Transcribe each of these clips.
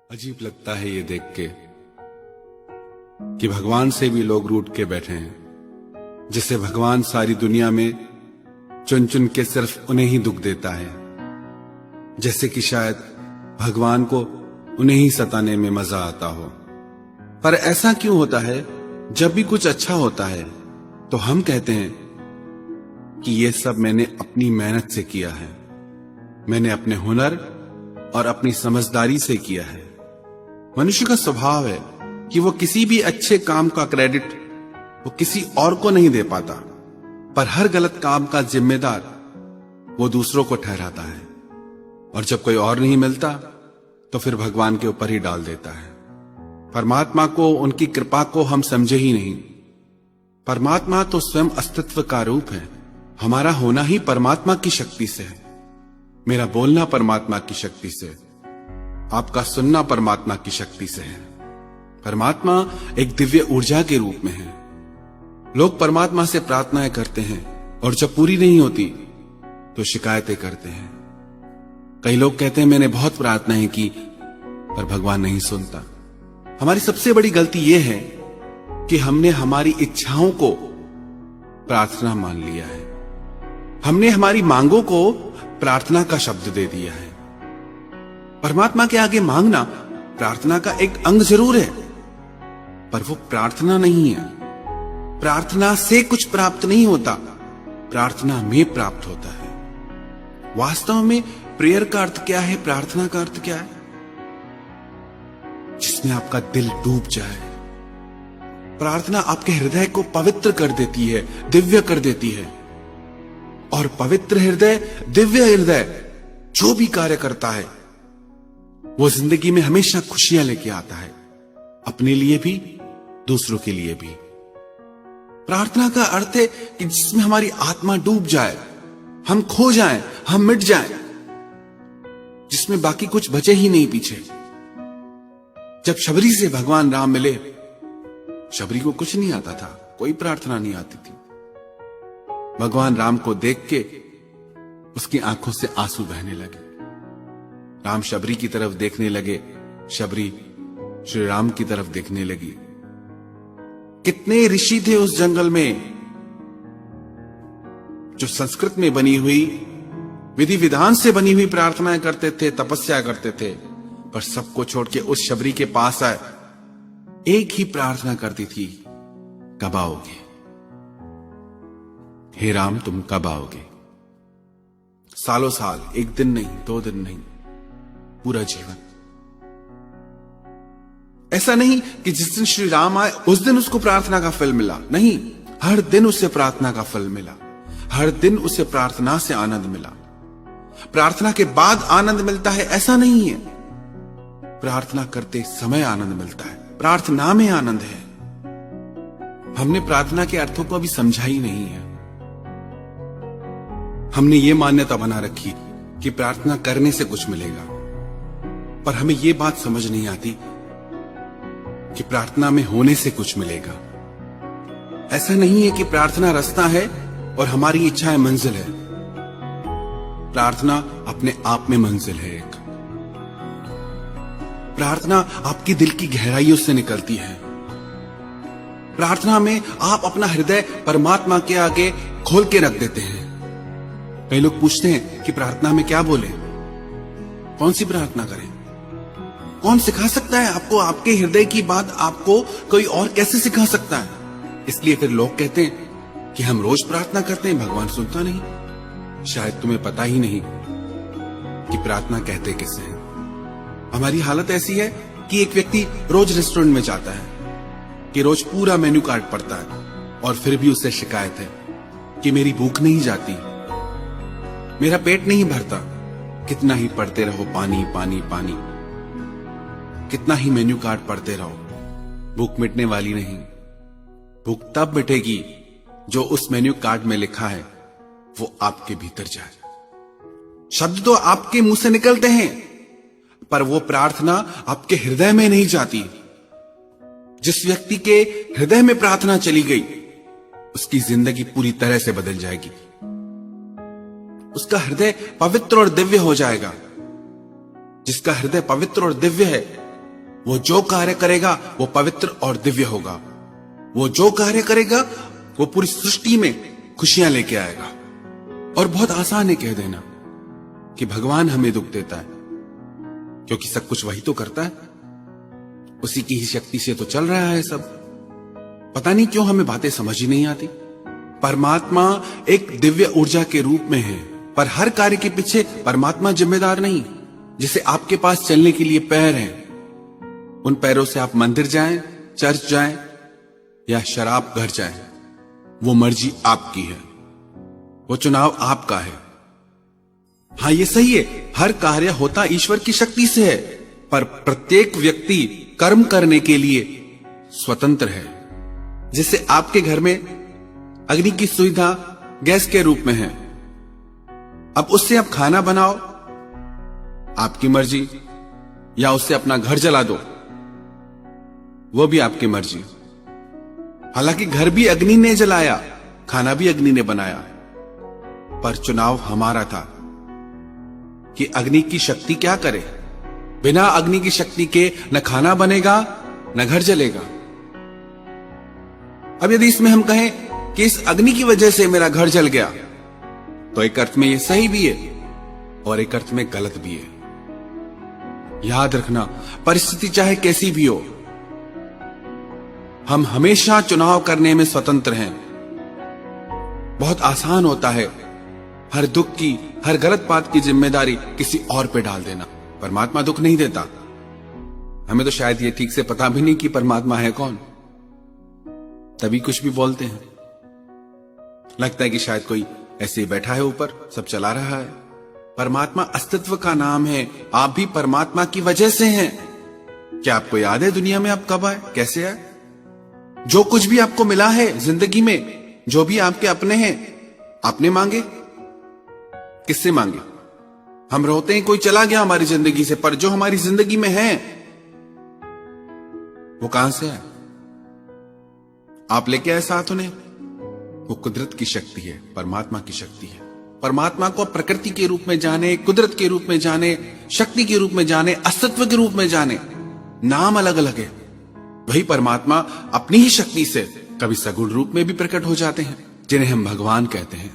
अजीब लगता है ये देख के कि भगवान से भी लोग रूठ के बैठे हैं। जिसे भगवान सारी दुनिया में चुन चुन के सिर्फ उन्हें ही दुख देता है, जैसे कि शायद भगवान को उन्हें ही सताने में मजा आता हो। पर ऐसा क्यों होता है? जब भी कुछ अच्छा होता है तो हम कहते हैं कि ये सब मैंने अपनी मेहनत से किया है, मैंने अपने हुनर और अपनी समझदारी से किया है। मनुष्य का स्वभाव है कि वो किसी भी अच्छे काम का क्रेडिट वो किसी और को नहीं दे पाता, पर हर गलत काम का जिम्मेदार वो दूसरों को ठहराता है, और जब कोई और नहीं मिलता तो फिर भगवान के ऊपर ही डाल देता है। परमात्मा को, उनकी कृपा को हम समझे ही नहीं। परमात्मा तो स्वयं अस्तित्व का रूप है। हमारा होना ही परमात्मा की शक्ति से है। मेरा बोलना परमात्मा की शक्ति से, आपका सुनना परमात्मा की शक्ति से है। परमात्मा एक दिव्य ऊर्जा के रूप में है। लोग परमात्मा से प्रार्थनाएं करते हैं और जब पूरी नहीं होती तो शिकायतें करते हैं। कई लोग कहते हैं मैंने बहुत प्रार्थनाएं की पर भगवान नहीं सुनता। हमारी सबसे बड़ी गलती यह है कि हमने हमारी इच्छाओं को प्रार्थना मान लिया है। हमने हमारी मांगों को प्रार्थना का शब्द दे दिया है। परमात्मा के आगे मांगना प्रार्थना का एक अंग जरूर है, पर वो प्रार्थना नहीं है। प्रार्थना से कुछ प्राप्त नहीं होता, प्रार्थना में प्राप्त होता है। वास्तव में प्रेयर का अर्थ क्या है, प्रार्थना का अर्थ क्या है? जिसमें आपका दिल डूब जाए। प्रार्थना आपके हृदय को पवित्र कर देती है, दिव्य कर देती है। और पवित्र हृदय, दिव्य हृदय जो भी कार्य करता है वो जिंदगी में हमेशा खुशियां लेके आता है, अपने लिए भी दूसरों के लिए भी। प्रार्थना का अर्थ है कि जिसमें हमारी आत्मा डूब जाए, हम खो जाएं, हम मिट जाएं, जिसमें बाकी कुछ बचे ही नहीं पीछे। जब शबरी से भगवान राम मिले, शबरी को कुछ नहीं आता था, कोई प्रार्थना नहीं आती थी। भगवान राम को देख के उसकी आंखों से आंसू बहने लगे। राम शबरी की तरफ देखने लगे, शबरी श्री राम की तरफ देखने लगी। कितने ऋषि थे उस जंगल में जो संस्कृत में बनी हुई, विधि विधान से बनी हुई प्रार्थनाएं करते थे, तपस्या करते थे, पर सबको छोड़ के उस शबरी के पास आए। एक ही प्रार्थना करती थी, कब आओगे हे राम, तुम कब आओगे? सालों साल, एक दिन नहीं, 2 दिन नहीं, पूरा जीवन। ऐसा नहीं कि जिस दिन श्री राम आए उस दिन उसको प्रार्थना का फल मिला, नहीं, हर दिन उसे प्रार्थना का फल मिला। हर दिन उसे प्रार्थना से आनंद मिला। प्रार्थना के बाद आनंद मिलता है ऐसा नहीं है, प्रार्थना करते समय आनंद मिलता है। प्रार्थना में आनंद है। हमने प्रार्थना के अर्थों को अभी समझा ही नहीं है। हमने ये मान्यता बना रखी कि प्रार्थना करने से कुछ मिलेगा, पर हमें ये बात समझ नहीं आती कि प्रार्थना में होने से कुछ मिलेगा। ऐसा नहीं है कि प्रार्थना रास्ता है और हमारी इच्छाएं मंजिल है। प्रार्थना अपने आप में मंजिल है एक। प्रार्थना आपकी दिल की गहराइयों से निकलती है। प्रार्थना में आप अपना हृदय परमात्मा के आगे खोल के रख देते हैं। कई लोग पूछते हैं कि प्रार्थना में क्या बोले, कौन सी प्रार्थना करें? कौन सिखा सकता है आपको? आपके हृदय की बात आपको कोई और कैसे सिखा सकता है? इसलिए फिर लोग कहते हैं कि हम रोज प्रार्थना करते हैं, भगवान सुनता नहीं। शायद तुम्हें पता ही नहीं कि प्रार्थना कहते किसे हैं। हमारी हालत ऐसी है कि एक व्यक्ति रोज रेस्टोरेंट में जाता है, कि रोज पूरा मेन्यू कार्ड पढ़ता है, और फिर भी उससे शिकायत है कि मेरी भूख नहीं जाती, मेरा पेट नहीं भरता। कितना ही पढ़ते रहो, पानी पानी पानी, कितना ही मेन्यू कार्ड पढ़ते रहो, भूख मिटने वाली नहीं। भूख तब मिटेगी जो उस मेन्यू कार्ड में लिखा है वो आपके भीतर जाए। शब्द तो आपके मुंह से निकलते हैं, पर वो प्रार्थना आपके हृदय में नहीं जाती। जिस व्यक्ति के हृदय में प्रार्थना चली गई, उसकी जिंदगी पूरी तरह से बदल जाएगी। उसका हृदय पवित्र और दिव्य हो जाएगा। जिसका हृदय पवित्र और दिव्य है वो जो कार्य करेगा वो पवित्र और दिव्य होगा। वो जो कार्य करेगा वो पूरी सृष्टि में खुशियां लेके आएगा। और बहुत आसान है कह देना कि भगवान हमें दुख देता है, क्योंकि सब कुछ वही तो करता है, उसी की ही शक्ति से तो चल रहा है सब। पता नहीं क्यों हमें बातें समझ ही नहीं आती। परमात्मा एक दिव्य ऊर्जा के रूप में है, पर हर कार्य के पीछे परमात्मा जिम्मेदार नहीं। जैसे आपके पास चलने के लिए पैर हैं, उन पैरों से आप मंदिर जाएं, चर्च जाएं या शराब घर जाएं, वो मर्जी आपकी है, वो चुनाव आपका है। हाँ, ये सही है, हर कार्य होता ईश्वर की शक्ति से है, पर प्रत्येक व्यक्ति कर्म करने के लिए स्वतंत्र है। जैसे आपके घर में अग्नि की सुविधा गैस के रूप में है, अब उससे आप खाना बनाओ, आपकी मर्जी, या उससे अपना घर जला दो, वो भी आपकी मर्जी। हालांकि घर भी अग्नि ने जलाया, खाना भी अग्नि ने बनाया, पर चुनाव हमारा था कि अग्नि की शक्ति क्या करे। बिना अग्नि की शक्ति के न खाना बनेगा न घर जलेगा। अब यदि इसमें हम कहें कि इस अग्नि की वजह से मेरा घर जल गया, तो एक अर्थ में यह सही भी है और एक अर्थ में गलत भी है। याद रखना, परिस्थिति चाहे कैसी भी हो, हम हमेशा चुनाव करने में स्वतंत्र हैं। बहुत आसान होता है हर दुख की, हर गलत बात की जिम्मेदारी किसी और पे डाल देना। परमात्मा दुख नहीं देता। हमें तो शायद ये ठीक से पता भी नहीं कि परमात्मा है कौन, तभी कुछ भी बोलते हैं। लगता है कि शायद कोई ऐसे ही बैठा है ऊपर, सब चला रहा है। परमात्मा अस्तित्व का नाम है। आप भी परमात्मा की वजह से हैं। क्या आपको याद है दुनिया में आप कब आए, कैसे आए? जो कुछ भी आपको मिला है जिंदगी में, जो भी आपके अपने हैं, आपने मांगे? किससे मांगे? हम रोते हैं कोई चला गया हमारी जिंदगी से, पर जो हमारी जिंदगी में है वो कहां से है? आप लेके आए साथ उन्हें? वो कुदरत की शक्ति है, परमात्मा की शक्ति है। परमात्मा को प्रकृति के रूप में जाने, कुदरत के रूप में जाने, शक्ति के रूप में जाने, अस्तित्व के रूप में जाने। नाम अलग अलग है, वही परमात्मा अपनी ही शक्ति से कभी सगुण रूप में भी प्रकट हो जाते हैं, जिन्हें हम भगवान कहते हैं।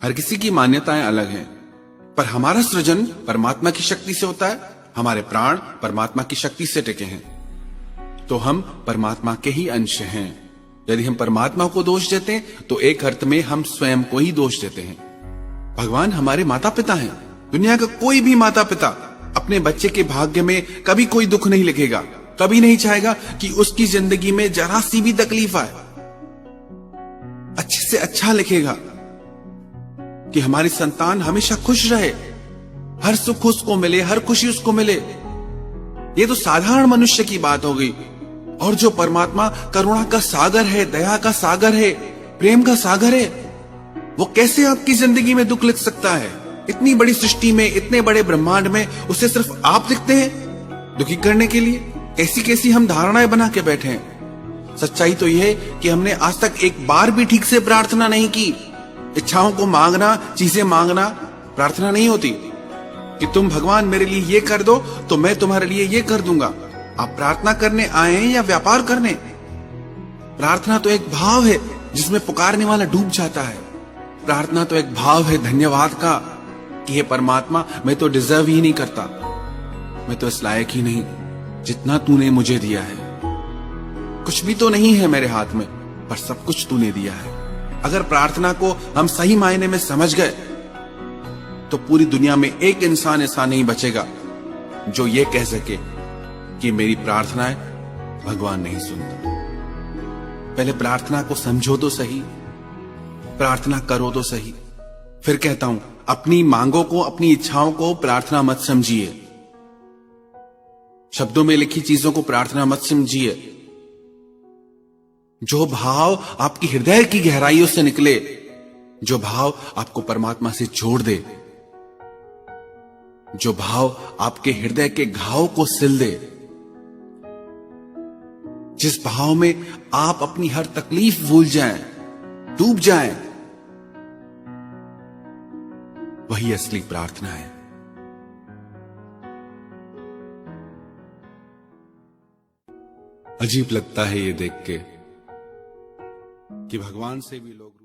हर किसी की मान्यताएं अलग हैं, पर हमारा सृजन परमात्मा की शक्ति से होता है। हमारे प्राण परमात्मा की शक्ति से टिके हैं, तो हम परमात्मा के ही अंश हैं। यदि हम परमात्मा को दोष देते हैं तो एक अर्थ में हम स्वयं को ही दोष देते हैं। भगवान हमारे माता पिता हैं। दुनिया का कोई भी माता पिता अपने बच्चे के भाग्य में कभी कोई दुख नहीं लिखेगा, कभी नहीं चाहेगा कि उसकी जिंदगी में जरा सी भी तकलीफ आए। अच्छे से अच्छा लिखेगा कि हमारी संतान हमेशा खुश रहे, हर सुख उसको मिले, हर खुशी उसको मिले। ये तो साधारण मनुष्य की बात हो गई। और जो परमात्मा करुणा का सागर है, दया का सागर है, प्रेम का सागर है, वो कैसे आपकी जिंदगी में दुख लिख सकता है? इतनी बड़ी सृष्टि में, इतने बड़े ब्रह्मांड में उसे सिर्फ आप दिखते हैं दुखी करने के लिए। कैसी कैसी हम धारणाएं बना के बैठे हैं। सच्चाई तो यह है कि हमने आज तक एक बार भी ठीक से प्रार्थना नहीं की। इच्छाओं को मांगना, चीजें मांगना प्रार्थना नहीं होती कि तुम भगवान मेरे लिए ये कर दो तो मैं तुम्हारे लिए ये कर दूंगा। आप प्रार्थना करने आए हैं या व्यापार करने? प्रार्थना तो एक भाव है जिसमें पुकारने वाला डूब जाता है। प्रार्थना तो एक भाव है धन्यवाद का कि हे परमात्मा, मैं तो डिजर्व ही नहीं करता, मैं तो इस लायक ही नहीं जितना तूने मुझे दिया है। कुछ भी तो नहीं है मेरे हाथ में, पर सब कुछ तूने दिया है। अगर प्रार्थना को हम सही मायने में समझ गए तो पूरी दुनिया में एक इंसान ऐसा नहीं बचेगा जो ये कह सके कि मेरी प्रार्थनाएं भगवान नहीं सुनता। पहले प्रार्थना को समझो तो सही, प्रार्थना करो तो सही। फिर कहता हूं, अपनी मांगों को, अपनी इच्छाओं को प्रार्थना मत समझिए। शब्दों में लिखी चीजों को प्रार्थना मत समझिए। जो भाव आपकी हृदय की गहराइयों से निकले, जो भाव आपको परमात्मा से जोड़ दे, जो भाव आपके हृदय के घाव को सिल दे, जिस भाव में आप अपनी हर तकलीफ भूल जाएं, डूब जाएं, वही असली प्रार्थना है। अजीब लगता है ये देख के कि भगवान से भी लोग